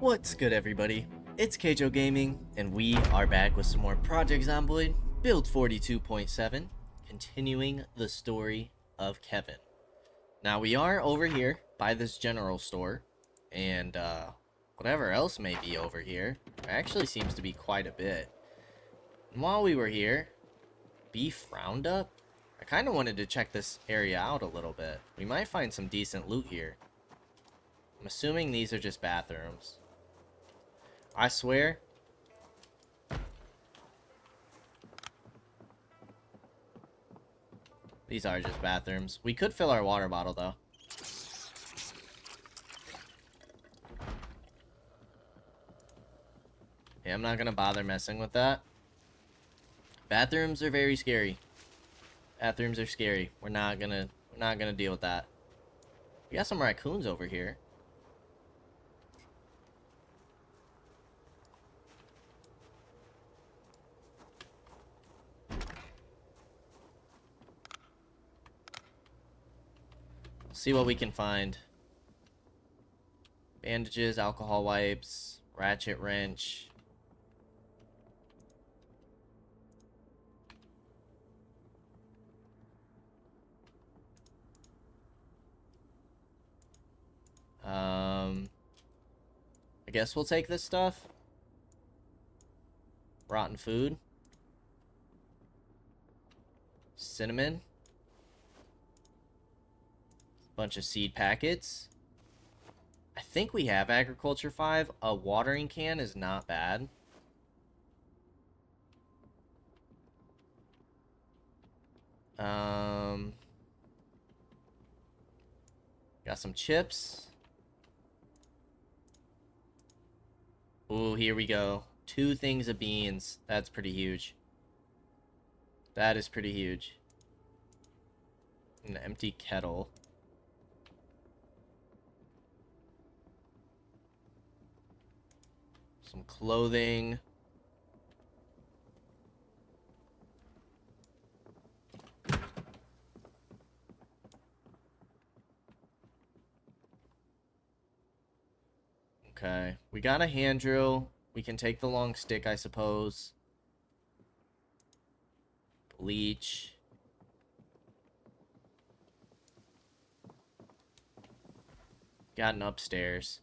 What's good, everybody? It's Kaige-O Gaming, and we are back with some more Project Zomboid, build 42.7, continuing the story of Kevin. Now, we are over here by this general store, and whatever else may be over here, there actually seems to be quite a bit. And while we were here, beef roundup? I kind of wanted to check this area out a little bit. We might find some decent loot here. I'm assuming these are just bathrooms. I swear, these are just bathrooms. We could fill our water bottle, though. Yeah, I'm not gonna bother messing with that. Bathrooms are very scary. Bathrooms are scary. We're not gonna deal with that. We got some raccoons over here. See what we can find. Bandages, alcohol wipes, ratchet wrench. I guess we'll take this stuff. Rotten food. Cinnamon. Bunch of seed packets. I think we have Agriculture 5. A watering can is not bad. Got some chips. Ooh, here we go. 2 things of beans. That's pretty huge. That is pretty huge. An empty kettle. Some clothing. Okay, we got a hand drill. We can take the long stick, I suppose. Bleach. Got an upstairs.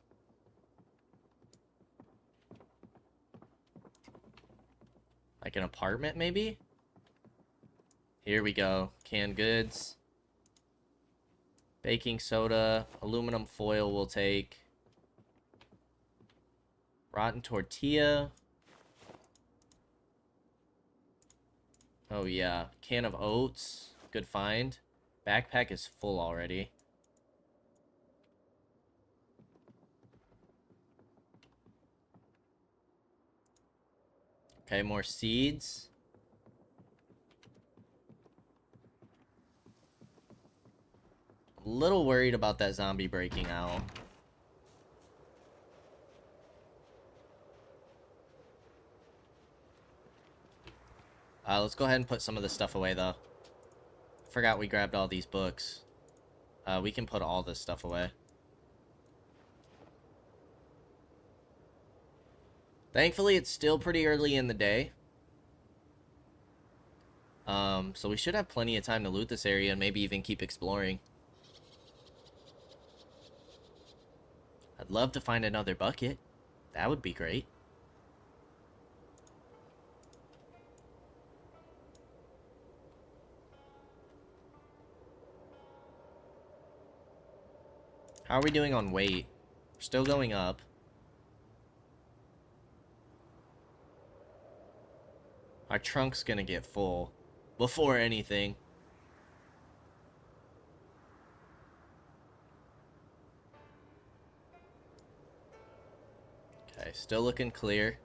Like an apartment, maybe? Here we go. Canned goods. Baking soda. Aluminum foil we'll take. Rotten tortilla. Oh, yeah. Can of oats. Good find. Backpack is full already. Okay, more seeds. A little worried about that zombie breaking out. Let's go ahead and put some of this stuff away, though. Forgot we grabbed all these books. We can put all this stuff away. Thankfully, it's still pretty early in the day. So we should have plenty of time to loot this area and maybe even keep exploring. I'd love to find another bucket. That would be great. How are we doing on weight? We're still going up. Our trunk's gonna get full before anything. Okay, still looking clear.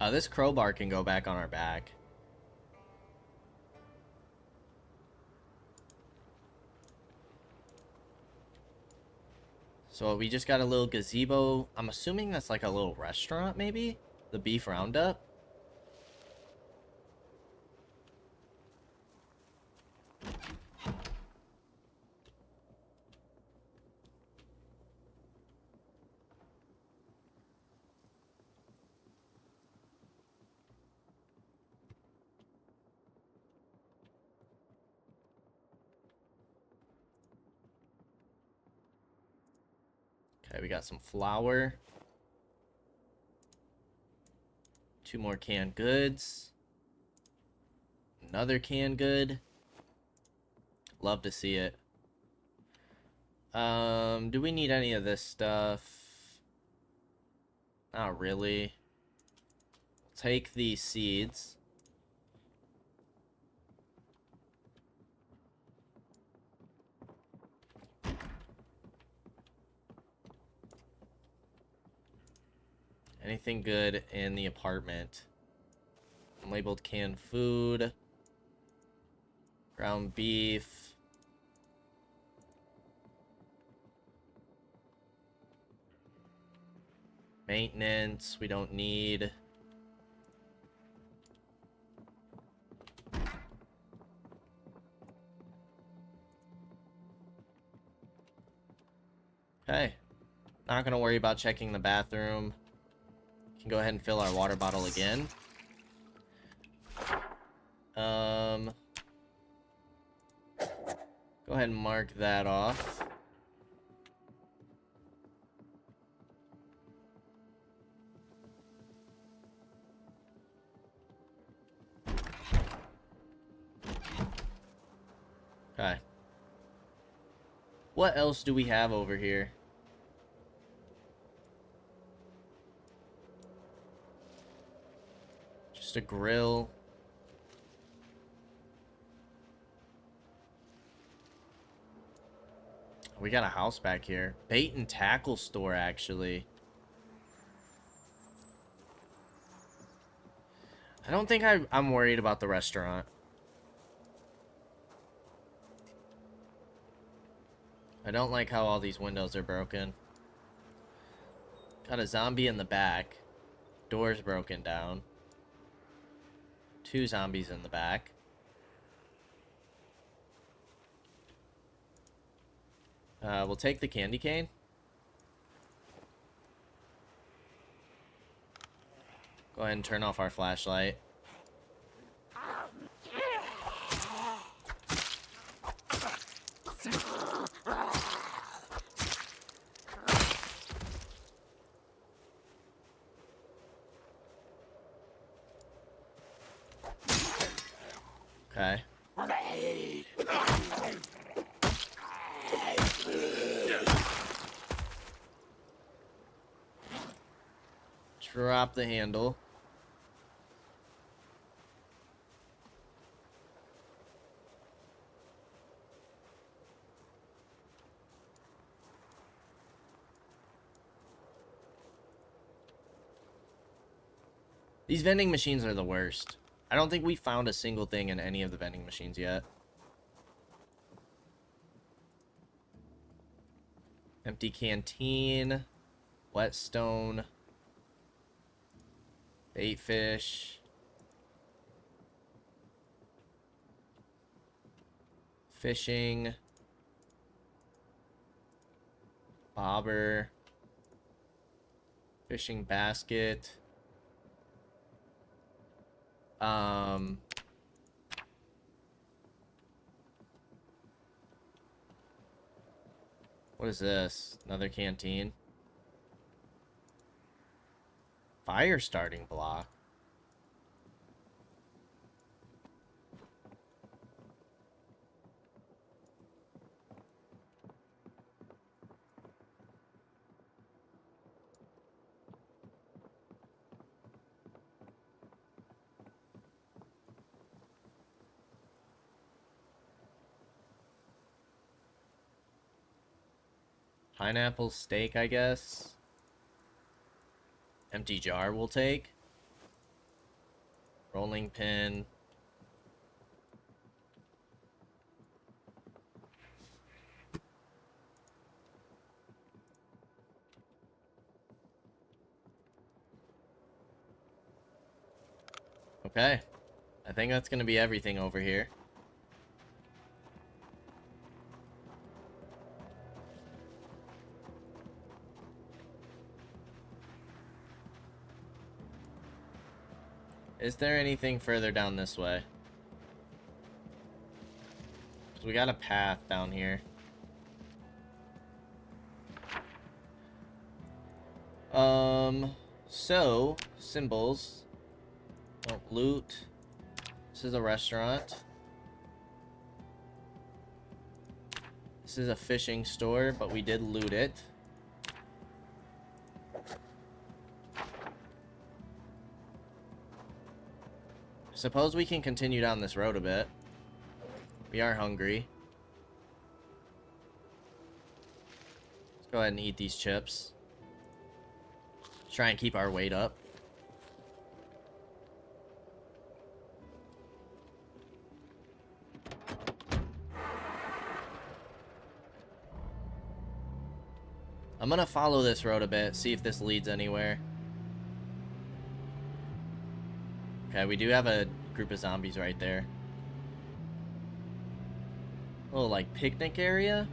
This crowbar can go back on our back. So we just got a little gazebo. I'm assuming that's like a little restaurant, maybe? The beef roundup. Okay, we got some flour. 2 more canned goods. Another canned good. Love to see it. Do we need any of this stuff? Not really. Take these seeds. Anything good in the apartment? Unlabeled canned food. Ground beef. Maintenance, we don't need. Okay. Not gonna worry about checking the bathroom. Can go ahead and fill our water bottle again. Go ahead and mark that off. Okay. What else do we have over here? Just a grill. We got a house back here. Bait and tackle store, actually. I don't think I'm worried about the restaurant. I don't like how all these windows are broken. Got a zombie in the back. Doors broken down. 2 zombies in the back. We'll take the candy cane. Go ahead and turn off our flashlight. Okay. Drop the handle. These vending machines are the worst. I don't think we found a single thing in any of the vending machines yet. Empty canteen. Whetstone. Bait fish. Fishing. Bobber. Fishing basket. What is this? Another canteen. Fire starting block. Pineapple steak, I guess. Empty jar we'll take. Rolling pin. Okay. I think that's going to be everything over here. Is there anything further down this way? 'Cause we got a path down here. So, symbols. Oh, loot. This is a restaurant. This is a fishing store, but we did loot it. Suppose we can continue down this road a bit. We are hungry. Let's go ahead and eat these chips. Try and keep our weight up. I'm gonna follow this road a bit, see if this leads anywhere. Okay, we do have a group of zombies right there. Little, like, picnic area?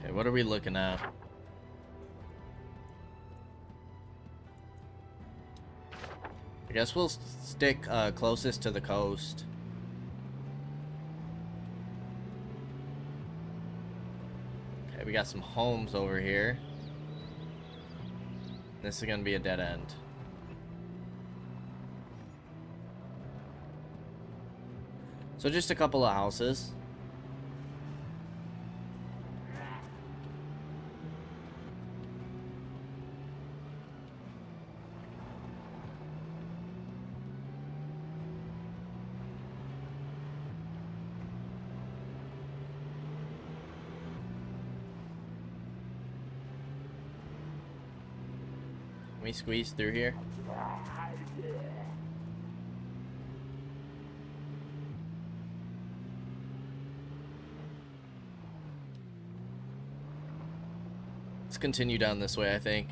Okay, what are we looking at? I guess we'll stick closest to the coast. Okay, we got some homes over here. This is gonna be a dead end. So just a couple of houses. Can we squeeze through here? Let's continue down this way, I think.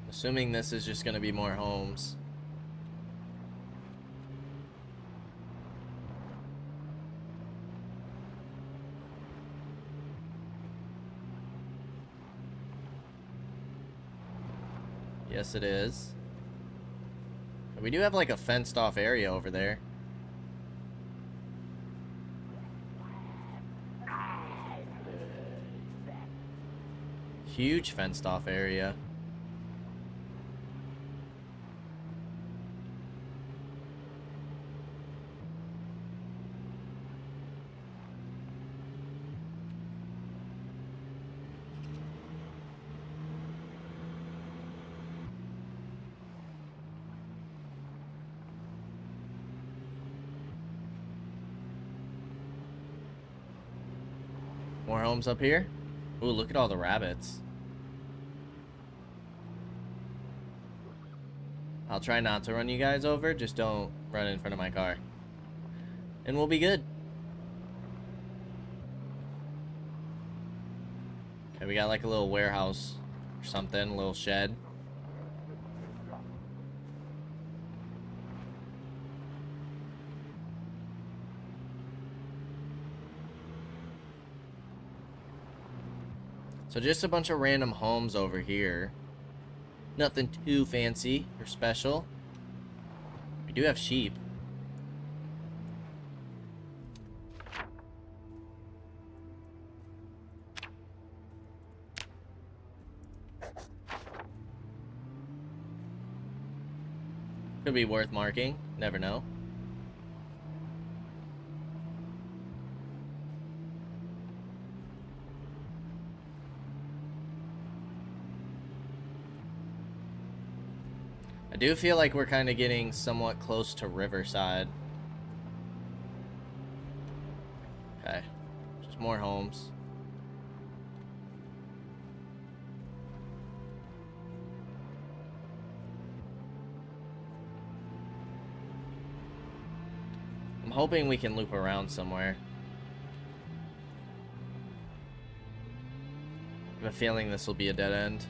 Assuming this is just gonna be more homes. Yes, it is. We do have like a fenced off area over there. Huge fenced off area. More homes up here. Ooh, look at all the rabbits. I'll try not to run you guys over. Just don't run in front of my car. And we'll be good. Okay, we got like a little warehouse or something, a little shed. So just a bunch of random homes over here. Nothing too fancy or special. We do have sheep. Could be worth marking. Never know. I do feel like we're kind of getting somewhat close to Riverside. Okay. more homes. I'm hoping we can loop around somewhere. I have a feeling this will be a dead end.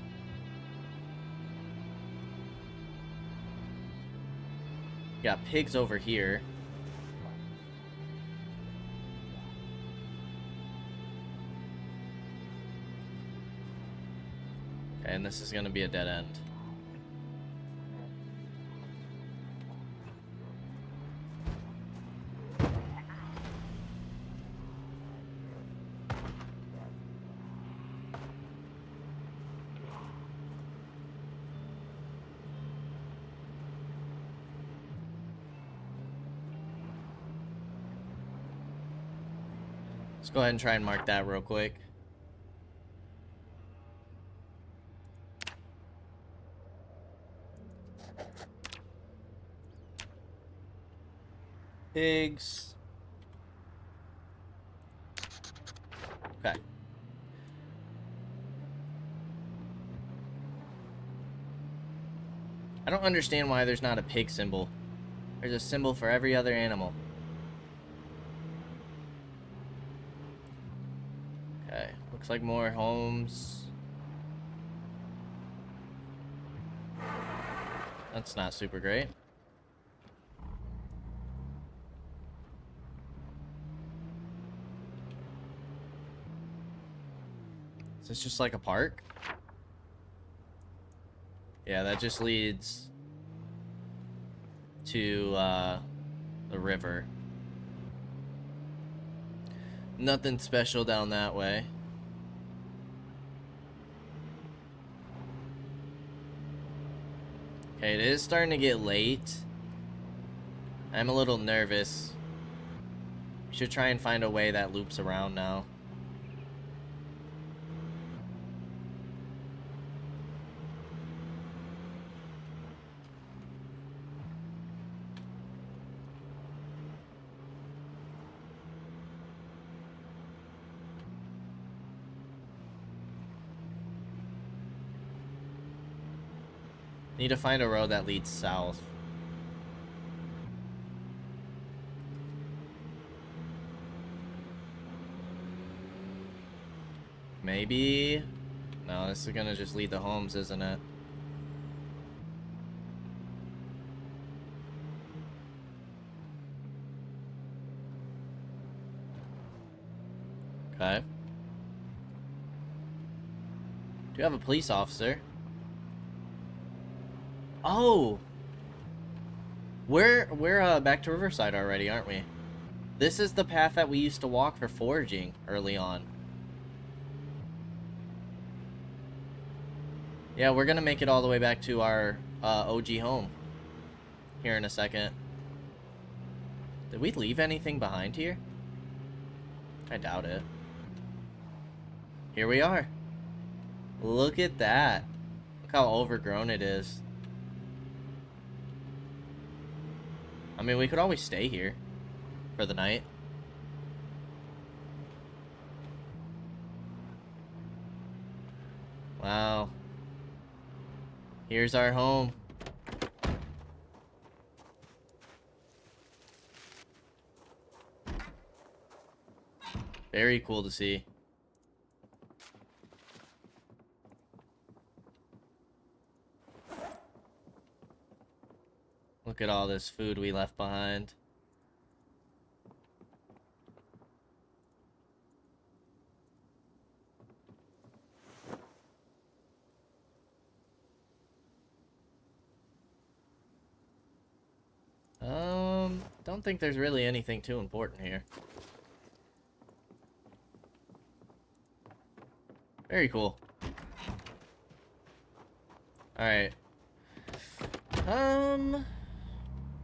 Got pigs over here. Okay, and this is gonna be a dead end. Let's go ahead and try and mark that real quick. Pigs. Okay. I don't understand why there's not a pig symbol. There's a symbol for every other animal. Okay, looks like more homes. That's not super great. Is this just like a park? Yeah, that just leads to the river. Nothing special down that way. Okay, it is starting to get late. I'm a little nervous. We should try and find a way that loops around now. Need to find a road that leads south. Maybe? No, this is gonna just lead to homes, isn't it? Okay. Do you have a police officer? Oh! We're back to Riverside already, aren't we? This is the path that we used to walk for foraging early on. Yeah, we're gonna make it all the way back to our OG home here in a second. Did we leave anything behind here? I doubt it. Here we are. Look at that. Look how overgrown it is. I mean, we could always stay here for the night. Wow. Here's our home. Very cool to see. Look at all this food we left behind. Don't think there's really anything too important here. Very cool. Alright.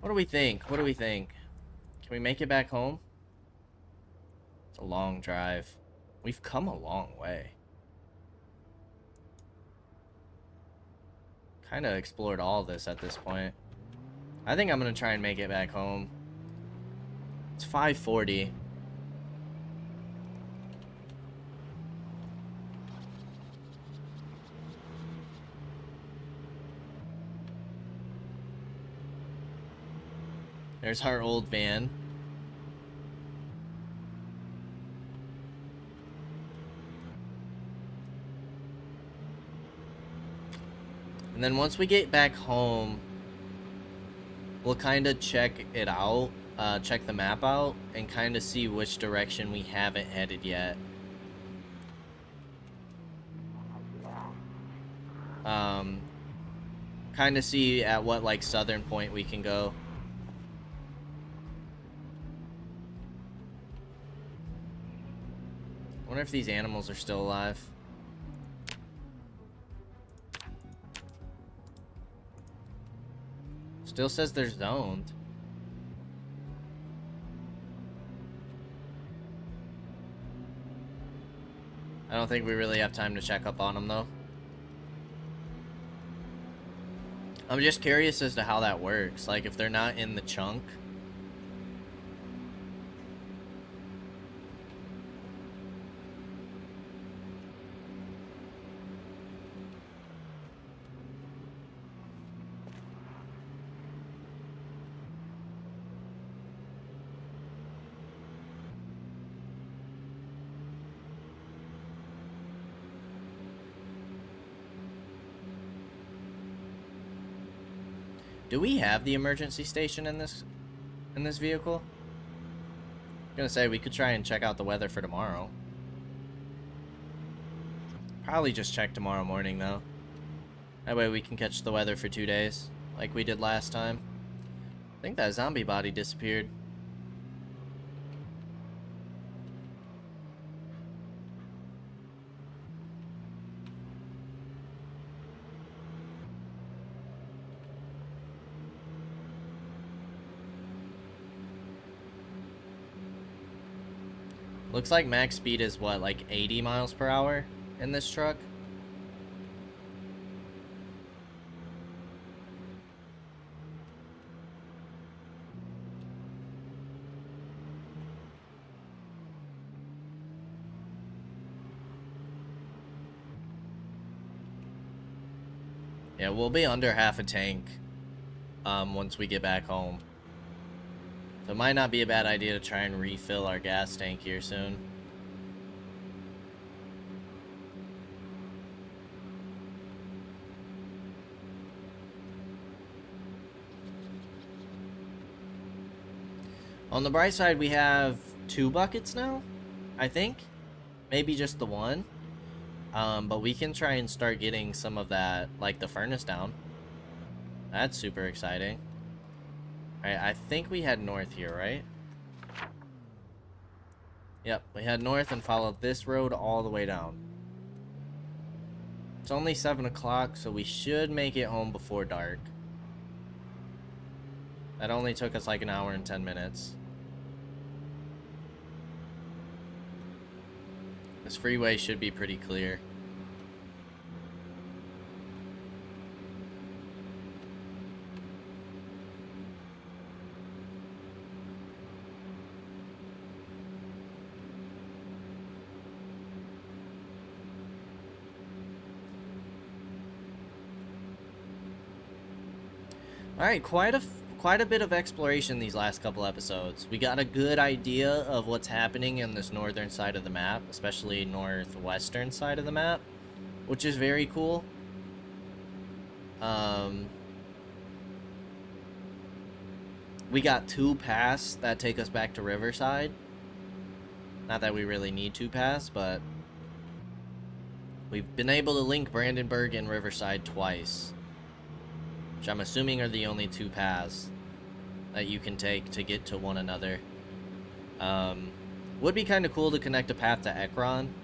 What do we think? What do we think? Can we make it back home? It's a long drive. We've come a long way. Kind of explored all this at this point. I think I'm gonna try and make it back home. It's 5:40. There's our old van. And then once we get back home, we'll kind of check it out, check the map out, and kind of see which direction we haven't headed yet. Kind of see at what, like, southern point we can go. I wonder if these animals are still alive. Still says they're zoned. I don't think we really have time to check up on them, though. I'm just curious as to how that works. Like, if they're not in the chunk. Do we have the emergency station in this vehicle? I'm gonna say we could try and check out the weather for tomorrow. Probably just check tomorrow morning though. That way we can catch the weather for 2 days, like we did last time. I think that zombie body disappeared. Looks like max speed is what, like 80 miles per hour in this truck? Yeah, we'll be under half a tank once we get back home. So it might not be a bad idea to try and refill our gas tank here soon. On the bright side, we have 2 buckets now, I think. Maybe just the one. But we can try and start getting some of that, like the furnace down. That's super exciting. Alright, I think we head north here, right? Yep, we head north and follow this road all the way down. It's only 7 o'clock, so we should make it home before dark. That only took us like an hour and 10 minutes. This freeway should be pretty clear. Alright, quite a bit of exploration these last couple episodes. We got a good idea of what's happening in this northern side of the map, especially northwestern side of the map, which is very cool. We got 2 paths that take us back to Riverside. Not that we really need 2 paths, but we've been able to link Brandenburg and Riverside twice, which I'm assuming are the only 2 paths that you can take to get to one another. Would be kind of cool to connect a path to Ekron,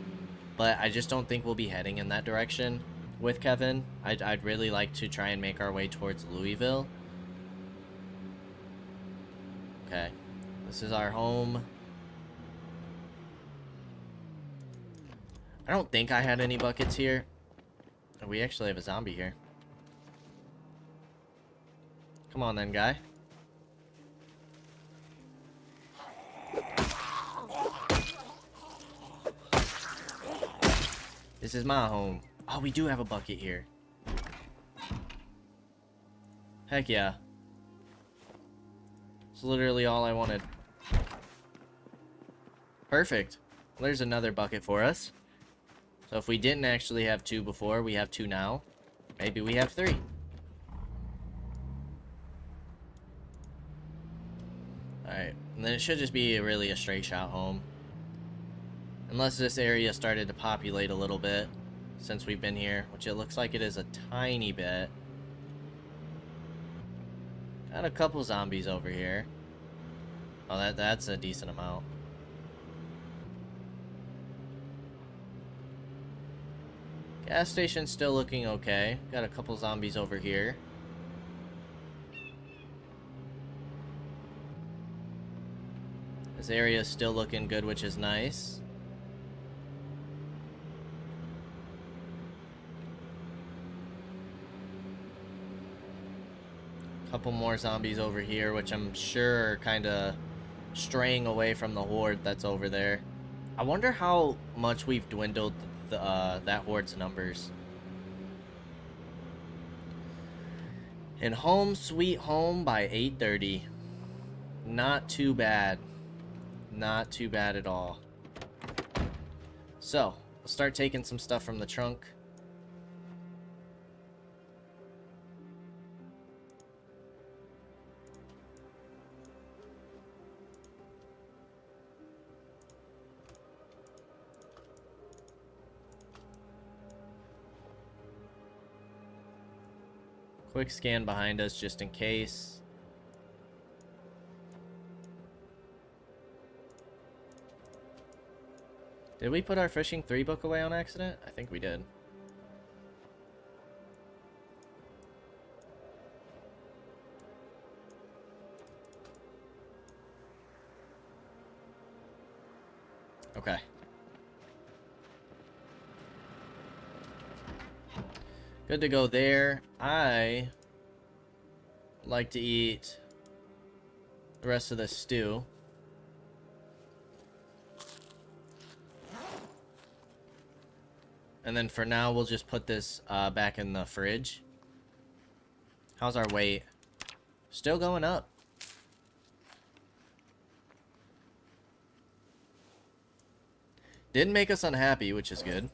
but I just don't think we'll be heading in that direction with Kevin. I'd really like to try and make our way towards Louisville. Okay, this is our home. I don't think I had any buckets here. Oh, we actually have a zombie here. Come on then, guy. This is my home. Oh, we do have a bucket here. Heck yeah. It's literally all I wanted. Perfect. Well, there's another bucket for us. So if we didn't actually have 2 before, we have 2 now. Maybe we have 3. Alright, and then it should just be really a straight shot home. Unless this area started to populate a little bit since we've been here, which it looks like it is a tiny bit. Got a couple zombies over here. Oh, that's a decent amount. Gas station's still looking okay. Got a couple zombies over here. This area's still looking good, which is nice. Couple more zombies over here, which I'm sure are kind of straying away from the horde that's over there. I wonder how much we've dwindled that horde's numbers. And home sweet home by 8:30. Not too bad. Not too bad at all. So, we'll start taking some stuff from the trunk. Quick scan behind us just in case. Did we put our fishing 3 book away on accident? I think we did. Okay. Good to go there. I like to eat the rest of the stew. And then for now, we'll just put this back in the fridge. How's our weight? Still going up. Didn't make us unhappy, which is good.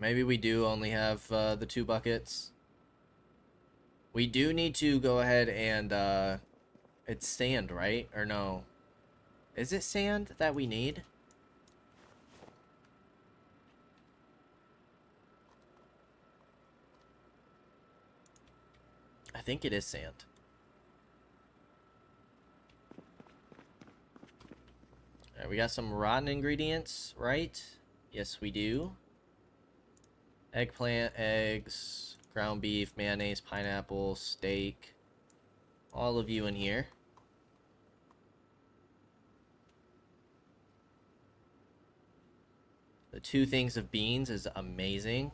Maybe we do only have the 2 buckets. We do need to go ahead and it's sand, right? Or no? Is it sand that we need? I think it is sand. Alright, we got some rotten ingredients, right? Yes, we do. Eggplant, eggs, ground beef, mayonnaise, pineapple, steak. All of you in here. The 2 things of beans is amazing.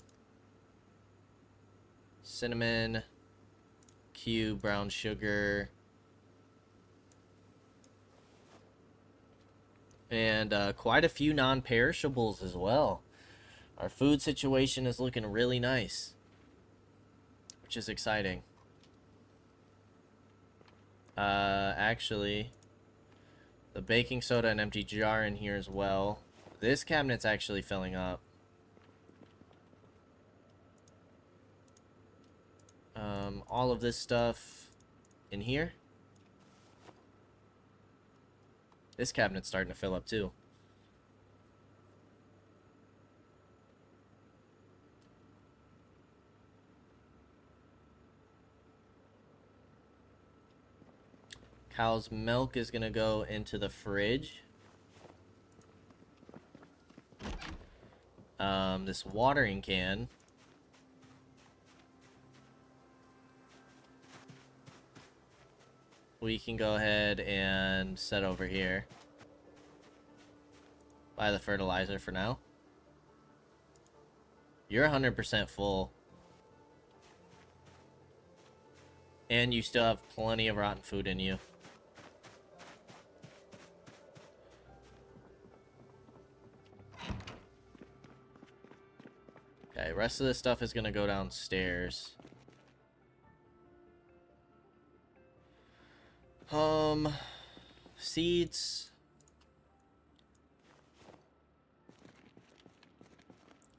Cinnamon, cube, brown sugar. And quite a few non-perishables as well. Our food situation is looking really nice, which is exciting. Actually, the baking soda and empty jar in here as well. This cabinet's actually filling up. All of this stuff in here. This cabinet's starting to fill up too. Cow's milk is gonna go into the fridge. This watering can. We can go ahead and set over here. Buy the fertilizer for now. You're 100% full. And you still have plenty of rotten food in you. Okay, rest of this stuff is gonna go downstairs. Seeds.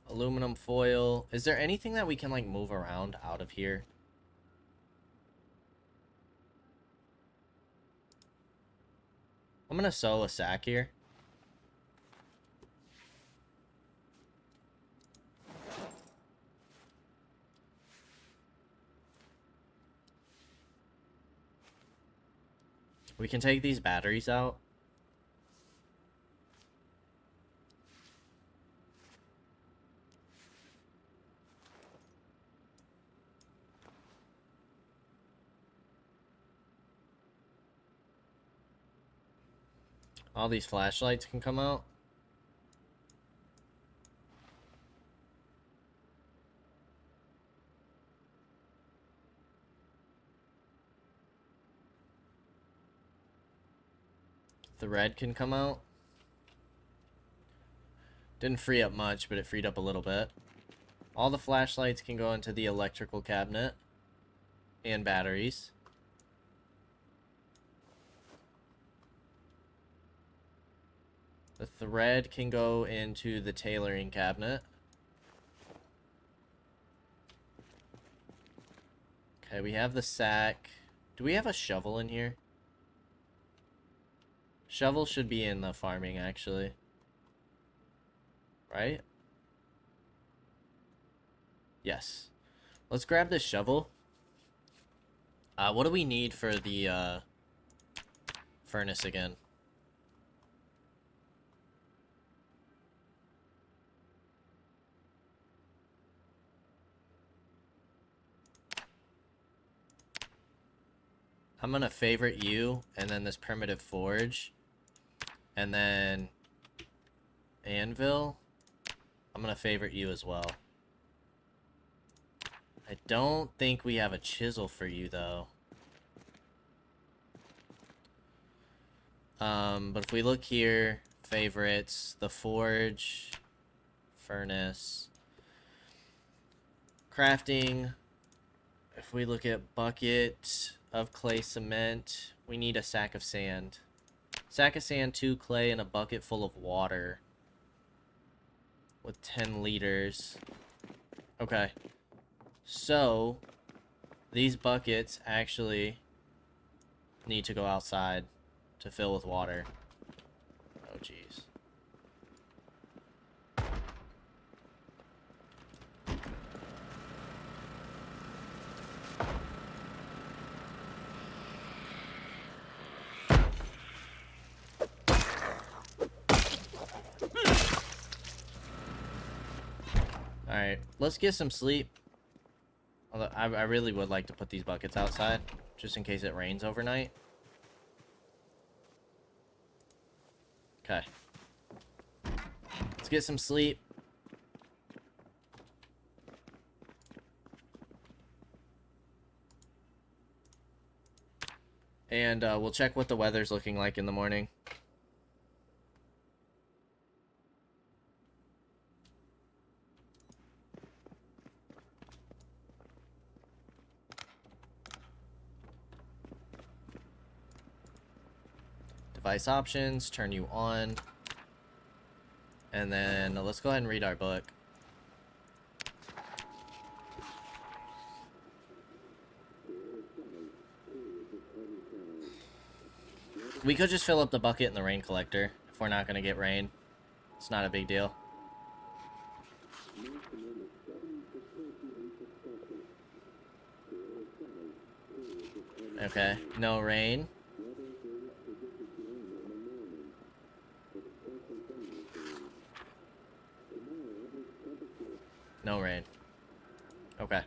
Aluminum foil. Is there anything that we can, like, move around out of here? I'm gonna sew a sack here. We can take these batteries out. All these flashlights can come out. The red can come out. Didn't free up much, but it freed up a little bit. All the flashlights can go into the electrical cabinet. And batteries. The thread can go into the tailoring cabinet. Okay, we have the sack. Do we have a shovel in here? Shovel should be in the farming, actually. Right? Yes. Let's grab this shovel. What do we need for the furnace again? I'm gonna favorite you, and then this primitive forge. And then anvil. I'm gonna favorite you as well. I don't think we have a chisel for you, though. But if we look here, favorites, the forge, furnace, crafting. If we look at bucket of clay cement, we need a sack of sand. Sack of sand, 2 clay, and a bucket full of water. With 10 liters. Okay. So, these buckets actually need to go outside to fill with water. Oh, jeez. Alright, let's get some sleep. Although I really would like to put these buckets outside, just in case it rains overnight. Okay. Let's get some sleep. And we'll check what the weather's looking like in the morning. Device options, turn you on. And then let's go ahead and read our book. We could just fill up the bucket in the rain collector if we're not going to get rain. It's not a big deal. Okay, no rain. No rain. Okay.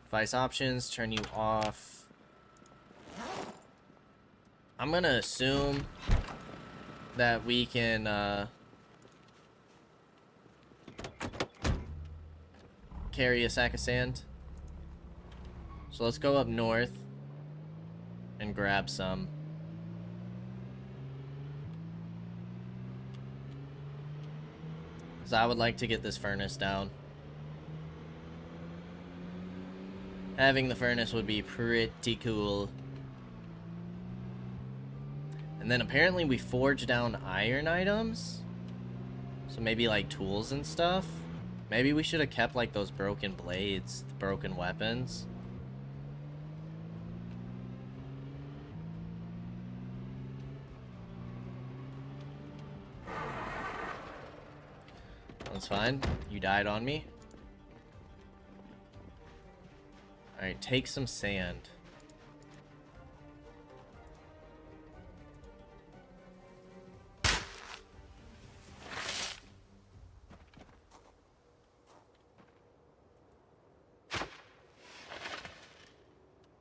Device options, turn you off. I'm gonna assume that we can carry a sack of sand. So let's go up north and grab some. Because I would like to get this furnace down. Having the furnace would be pretty cool. And then apparently we forge down iron items. So maybe like tools and stuff. Maybe we should have kept like those broken blades, the broken weapons. That's fine. You died on me. Alright, take some sand.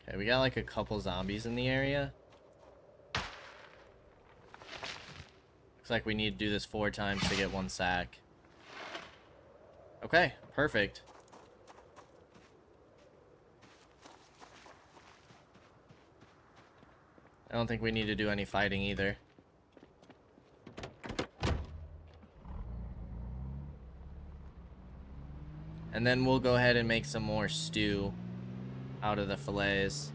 Okay, we got like a couple zombies in the area. Looks like we need to do this 4 times to get 1 sack. Okay, perfect. I don't think we need to do any fighting either. And then we'll go ahead and make some more stew out of the fillets.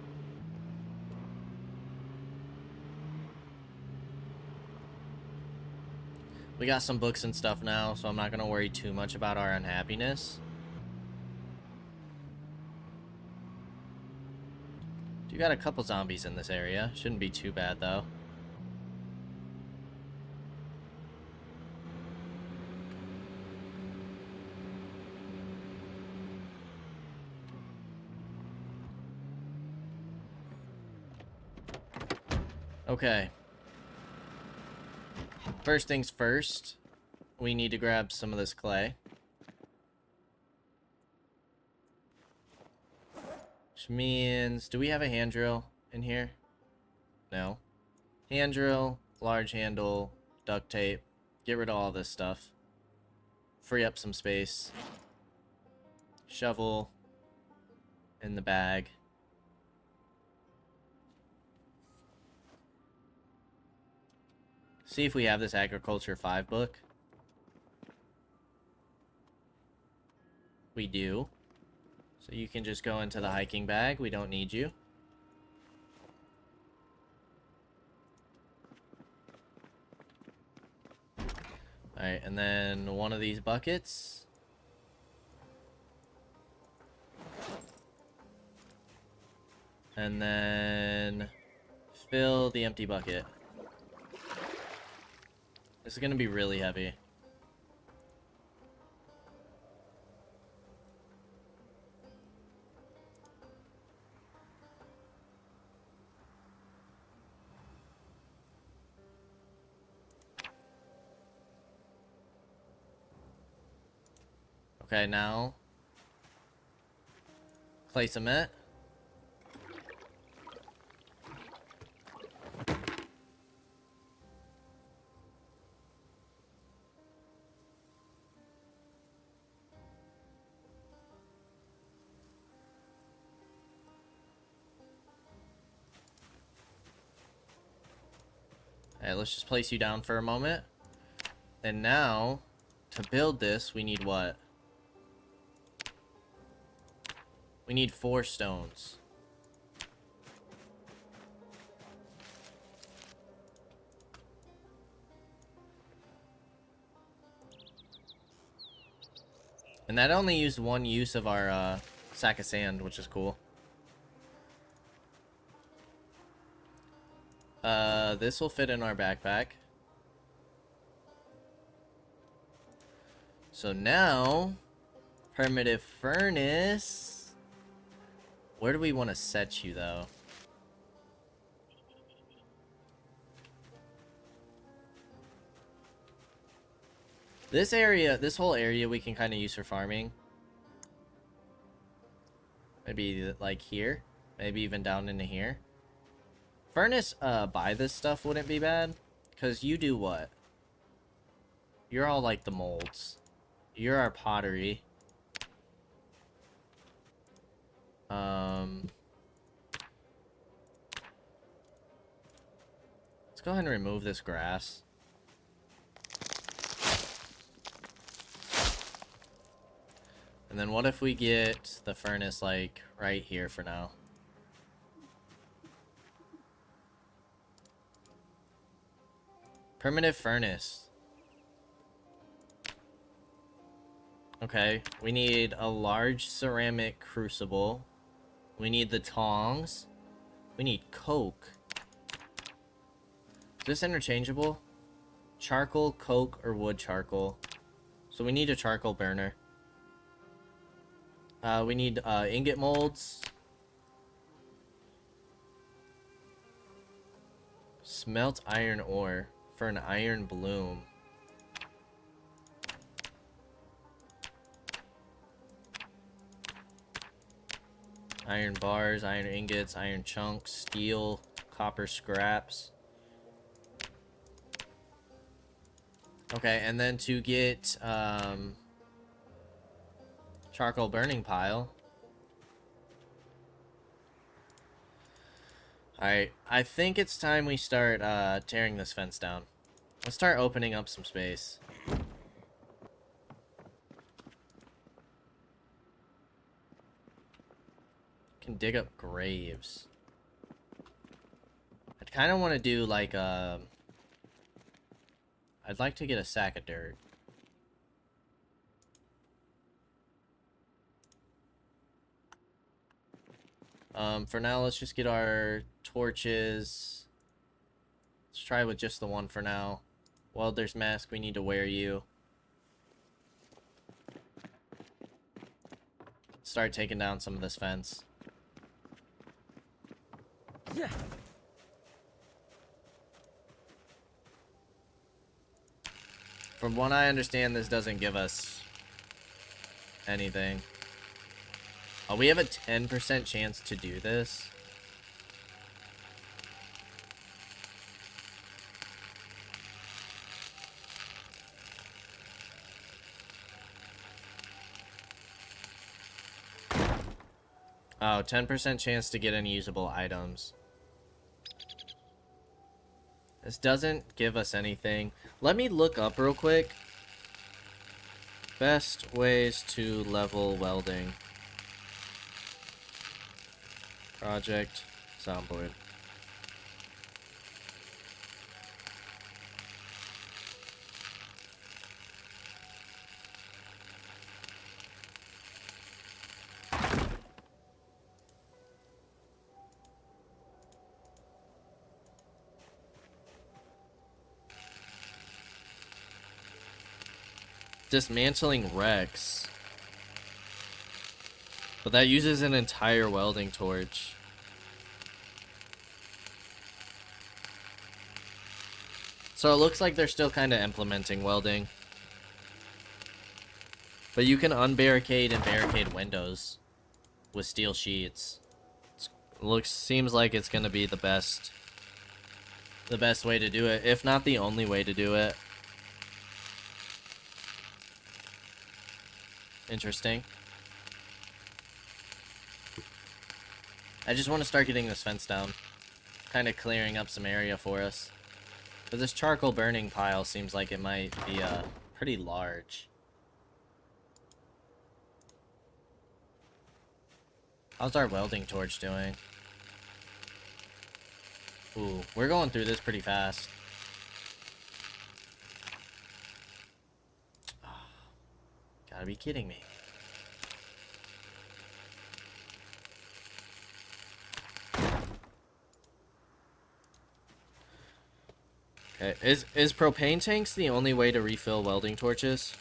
We got some books and stuff now, so I'm not going to worry too much about our unhappiness. You got a couple zombies in this area. Shouldn't be too bad, though. Okay. First things first, we need to grab some of this clay. Which means, do we have a hand drill in here? No. Hand drill, large handle, duct tape. Get rid of all this stuff. Free up some space. Shovel in the bag. See if we have this Agriculture 5 book. We do. So you can just go into the hiking bag. We don't need you. Alright, and then one of these buckets. And then fill the empty bucket. This is gonna be really heavy. Okay, now clay cement. Alright, let's just place you down for a moment. And now, to build this, we need what? We need 4 stones. And that only used 1 use of our sack of sand, which is cool. This will fit in our backpack. So now, primitive furnace. Where do we want to set you, though? This area, this whole area we can kind of use for farming. Maybe like here. Maybe even down into here. Furnace, buy this stuff wouldn't be bad. Because you do what? You're all like the molds. You're our pottery. Let's go ahead and remove this grass. And then what if we get the furnace, like, right here for now? Primitive furnace. Okay, we need a large ceramic crucible. We need the tongs. We need coke. Is this interchangeable? Charcoal, coke, or wood charcoal? So we need a charcoal burner. We need ingot molds. Smelt iron ore for an iron bloom. Iron bars, iron ingots, iron chunks, steel, copper scraps. Okay, and then to get charcoal burning pile. Alright, I think it's time we start tearing this fence down. Let's start opening up some space. Can dig up graves. I'd kind of want to do like I'd like to get a sack of dirt. For now, let's just get our torches. Let's try with just the one for now. Welder's mask, we need to wear you. Start taking down some of this fence. Yeah. From what I understand, this doesn't give us anything. Oh, we have a 10% chance to do this. Oh, 10% chance to get unusable items. This doesn't give us anything. Let me look up real quick. Best ways to level welding. Project Zomboid. Dismantling wrecks. But that uses an entire welding torch. So it looks like they're still kind of implementing welding. But you can unbarricade and barricade windows with steel sheets. Seems like it's gonna be the best way to do it, if not the only way to do it. Interesting. I just want to start getting this fence down. Kind of clearing up some area for us. But this charcoal burning pile seems like it might be pretty large. How's our welding torch doing? Ooh, we're going through this pretty fast. Gotta be kidding me. Okay, is propane tanks the only way to refill welding torches?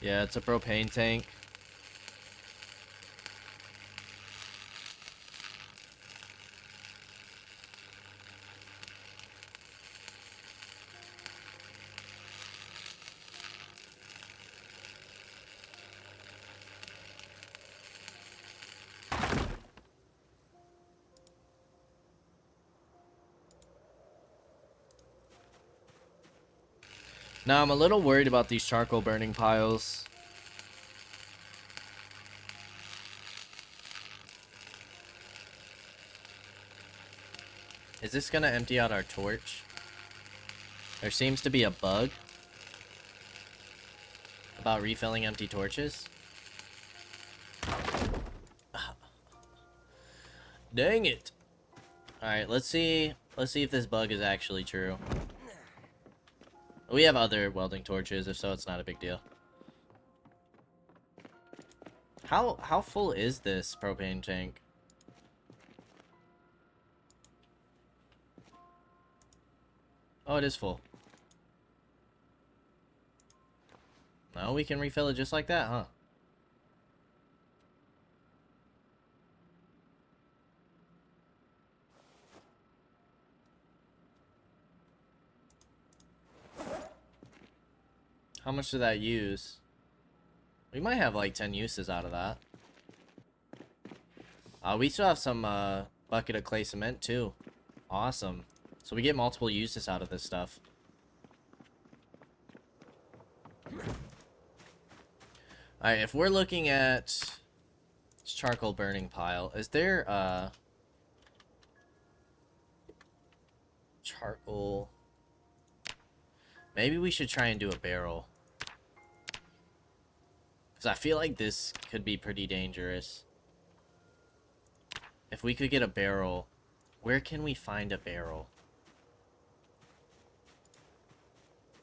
Yeah, it's a propane tank. Now, I'm a little worried about these charcoal burning piles. Is this gonna empty out our torch? There seems to be a bug about refilling empty torches. Dang it. Alright, let's see if this bug is actually true. We have other welding torches, if so it's not a big deal. How full is this propane tank? Oh, it is full. No, we can refill it just like that, huh? How much did that use? We might have like 10 uses out of that. We still have some bucket of clay cement too. Awesome. So we get multiple uses out of this stuff. Alright, if we're looking at this charcoal burning pile, is there charcoal? Maybe we should try and do a barrel. Because I feel like this could be pretty dangerous. If we could get a barrel, where can we find a barrel?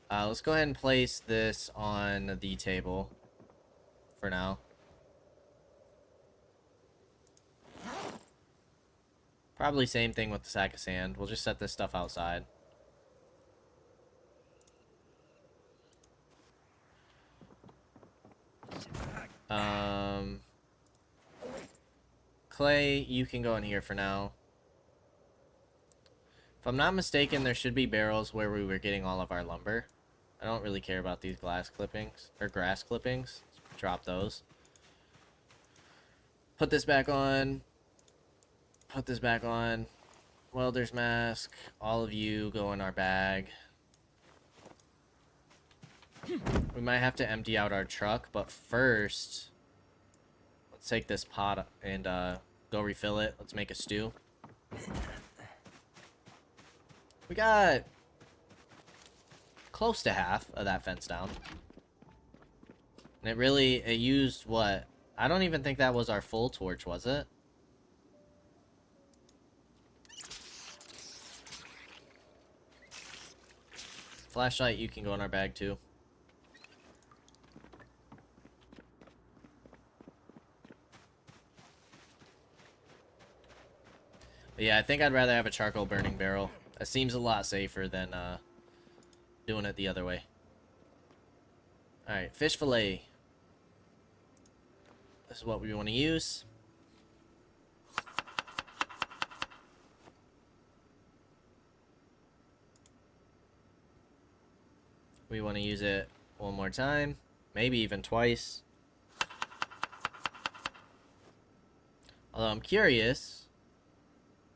Let's go ahead and place this on the table for now. Probably same thing with the sack of sand. We'll just set this stuff outside. Clay, you can go in here for now. If I'm not mistaken, there should be barrels where we were getting all of our lumber. I don't really care about these glass clippings, or grass clippings. Let's drop those. Put this back on. Put this back on. Welder's mask. All of you go in our bag. We might have to empty out our truck, but first, let's take this pot and go refill it. Let's make a stew. We got close to half of that fence down. And it used what? I don't even think that was our full torch, was it? Flashlight, you can go in our bag too. But yeah, I think I'd rather have a charcoal burning barrel. That seems a lot safer than doing it the other way. Alright, fish fillet. This is what we want to use. We want to use it one more time. Maybe even twice. Although I'm curious.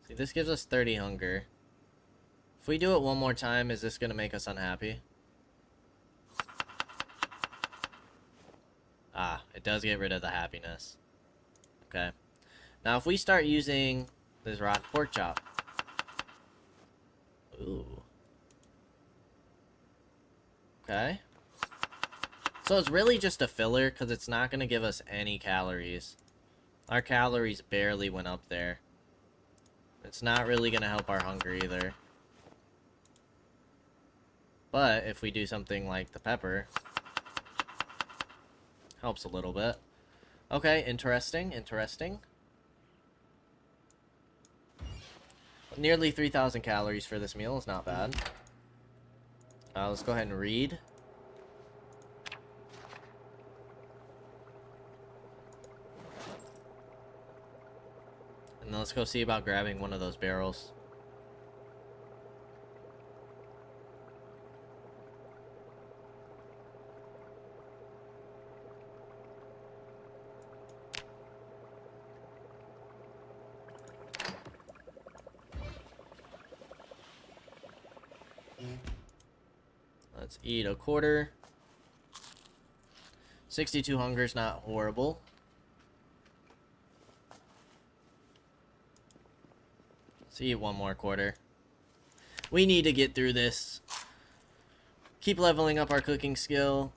See, this gives us 30 hunger. If we do it one more time, is this going to make us unhappy? Ah, it does get rid of the happiness. Okay. Now, if we start using this rotten pork chop. Ooh. Okay. So it's really just a filler, because it's not going to give us any calories. Our calories barely went up there. It's not really going to help our hunger either. But if we do something like the pepper, helps a little bit. Okay, interesting, interesting. Nearly 3,000 calories for this meal is not bad. Let's go ahead and read. And then let's go see about grabbing one of those barrels. Let's eat a quarter. 62 hunger's not horrible. Let's eat one more quarter. We need to get through this. Keep leveling up our cooking skill.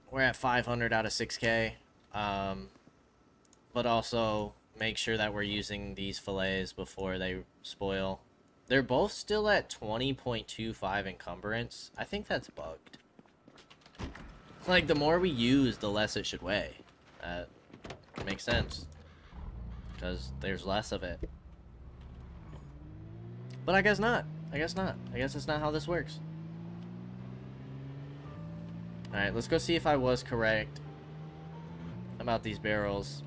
We're at 500 out of 6K. But also make sure that we're using these fillets before they spoil. They're both still at 20.25 encumbrance. I think that's bugged. Like, the more we use, the less it should weigh. That makes sense. Because there's less of it. But I guess not. I guess not. I guess it's not how this works. Alright, let's go see if I was correct about these barrels.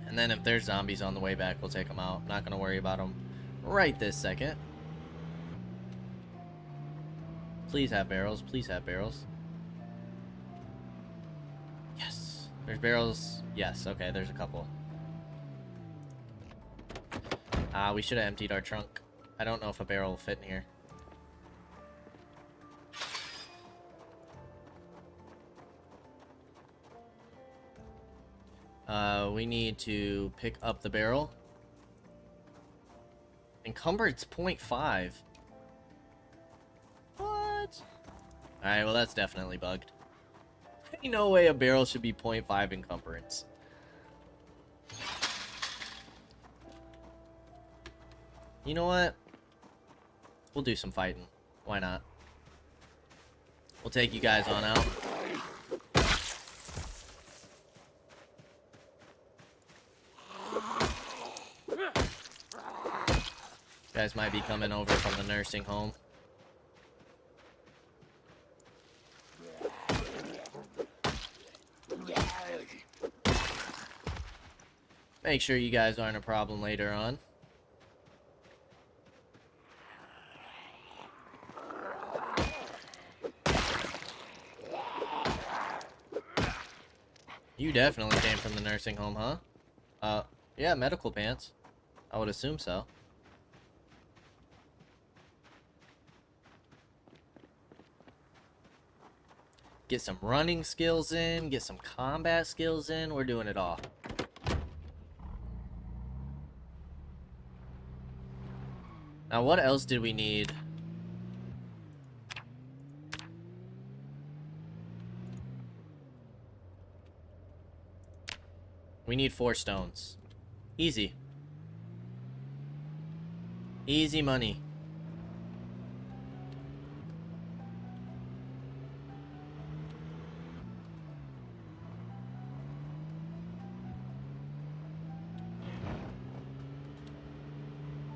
And then if there's zombies on the way back, we'll take them out. I'm not going to worry about them right this second. Please have barrels. Please have barrels. Yes. There's barrels. Yes. Okay, there's a couple. We should have emptied our trunk. I don't know if a barrel will fit in here. We need to pick up the barrel. Encumbered's 0.5. What? Alright, well that's definitely bugged. Ain't no way a barrel should be 0.5 encumbrance. You know what? We'll do some fighting. Why not? We'll take you guys on out. You guys might be coming over from the nursing home. Make sure you guys aren't a problem later on. You definitely came from the nursing home, huh? Yeah, medical pants. I would assume so. Get some running skills in, get some combat skills in. We're doing it all. Now, what else did we need? We need 4 stones. Easy. Easy money.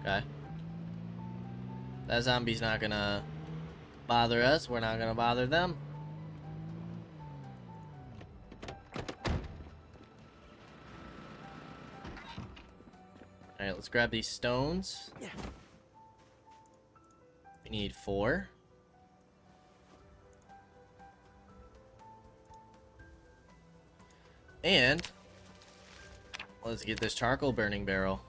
Okay. That zombie's not gonna bother us. We're not gonna bother them. Alright, let's grab these stones. We need 4. And let's get this charcoal burning barrel.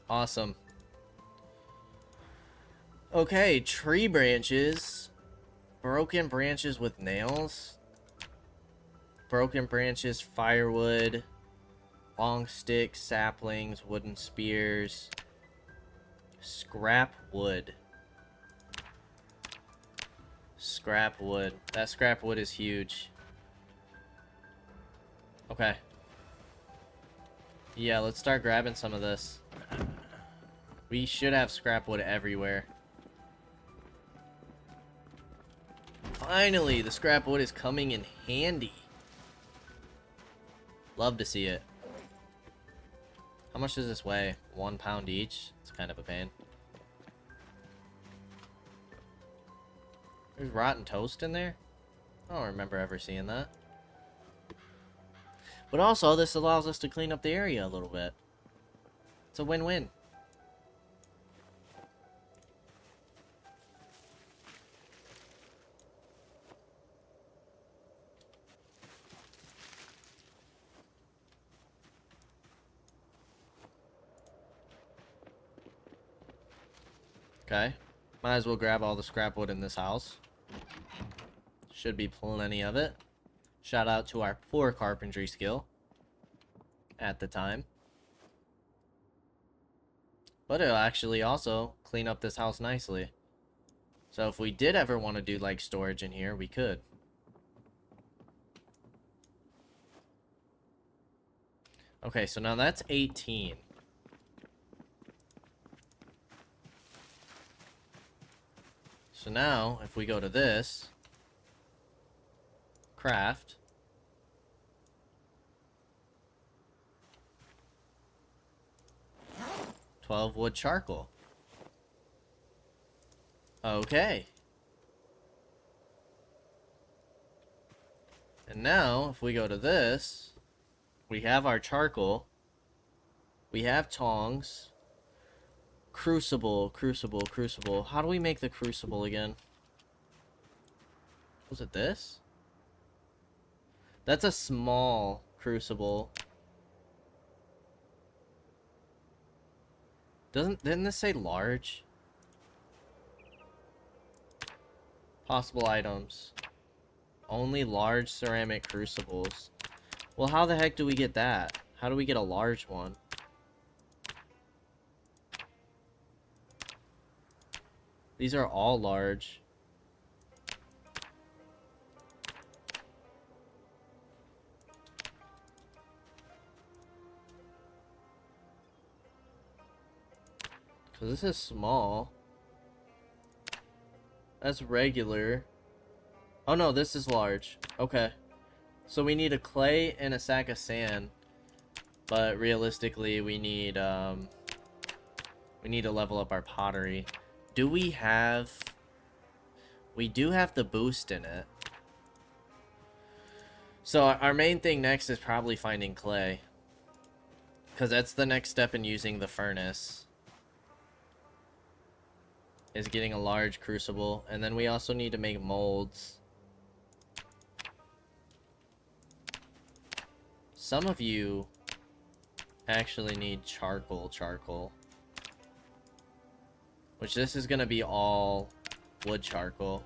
Awesome. Okay, tree branches. Broken branches with nails. Broken branches, firewood. Long sticks, saplings, wooden spears. Scrap wood. Scrap wood. That scrap wood is huge. Okay. Yeah, let's start grabbing some of this. We should have scrap wood everywhere. Finally, the scrap wood is coming in handy. Love to see it. How much does this weigh? 1 pound each? It's kind of a pain. There's rotten toast in there? I don't remember ever seeing that. But also, this allows us to clean up the area a little bit. It's a win-win. Okay. Might as well grab all the scrap wood in this house. Should be plenty of it. Shout out to our poor carpentry skill at the time. But it'll actually also clean up this house nicely. So if we did ever want to do like storage in here, we could. Okay, so now that's 18. So now, if we go to this, craft, wood charcoal. Okay. And now, if we go to this, we have our charcoal. We have tongs. Crucible. How do we make the crucible again? Was it this? That's a small crucible. Didn't this say large? Possible items. Only large ceramic crucibles. Well, how the heck do we get that? How do we get a large one? These are all large. Because this is small. That's regular. Oh no, this is large. Okay. So we need a clay and a sack of sand. But realistically, we need to level up our pottery. Do we have... We do have the boost in it. So our main thing next is probably finding clay. Because that's the next step in using the furnace. Is getting a large crucible. And then we also need to make molds. Some of you actually need charcoal. Which this is going to be all wood charcoal.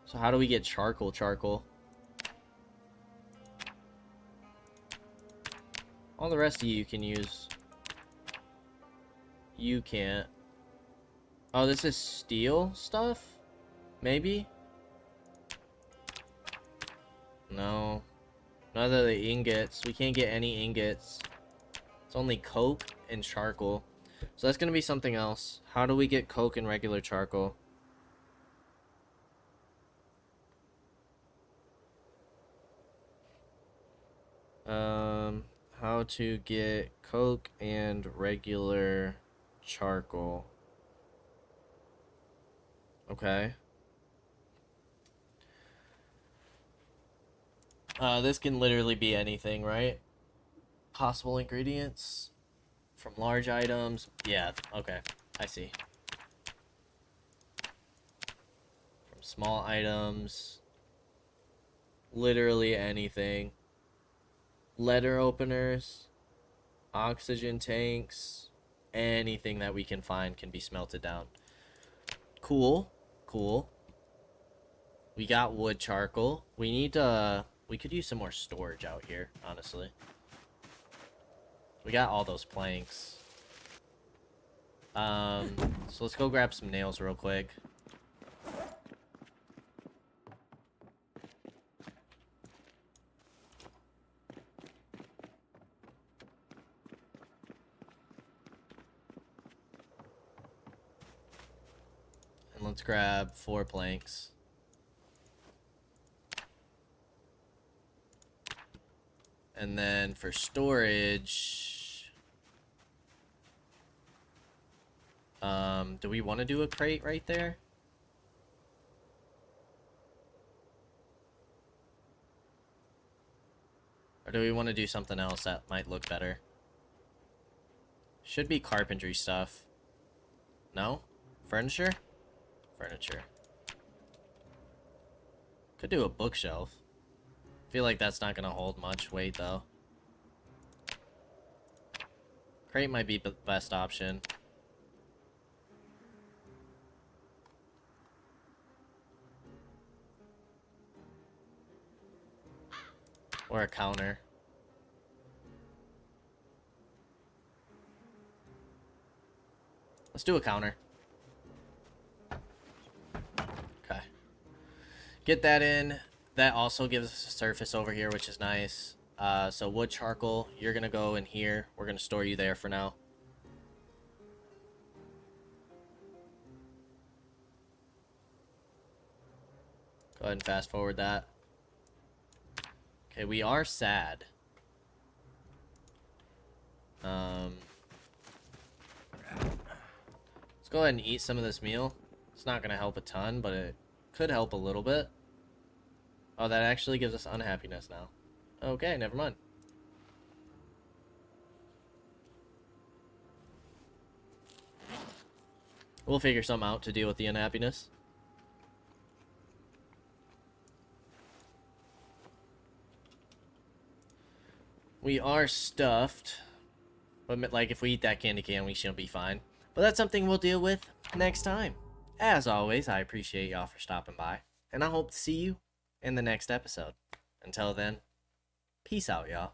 So how do we get charcoal? All the rest of you can use. You can't. Oh, this is steel stuff? Maybe? No. None of the ingots. We can't get any ingots. It's only coke and charcoal. So that's gonna be something else. How do we get coke and regular charcoal? How to get coke and regular charcoal. Okay. This can literally be anything, right? Possible ingredients from large items. Yeah, okay. I see. From small items. Literally anything. Letter openers. Oxygen tanks. Anything that we can find can be smelted down. Cool. We got wood charcoal. We need to... We could use some more storage out here, honestly. We got all those planks. So let's go grab some nails real quick. And let's grab 4 planks. And then for storage, do we want to do a crate right there? Or do we want to do something else that might look better? Should be carpentry stuff. No? Furniture? Furniture. Could do a bookshelf. Feel like that's not gonna hold much weight though. Crate might be the best option. Or a counter. Let's do a counter. Okay. Get that in. That also gives us a surface over here, which is nice. So wood charcoal, you're going to go in here. We're going to store you there for now. Go ahead and fast forward that. Okay, we are sad. Let's go ahead and eat some of this meal. It's not going to help a ton, but it could help a little bit. Oh, that actually gives us unhappiness now. Okay, never mind. We'll figure something out to deal with the unhappiness. We are stuffed. But, like, if we eat that candy cane, we should be fine. But that's something we'll deal with next time. As always, I appreciate y'all for stopping by. And I hope to see you in the next episode. Until then, peace out, y'all.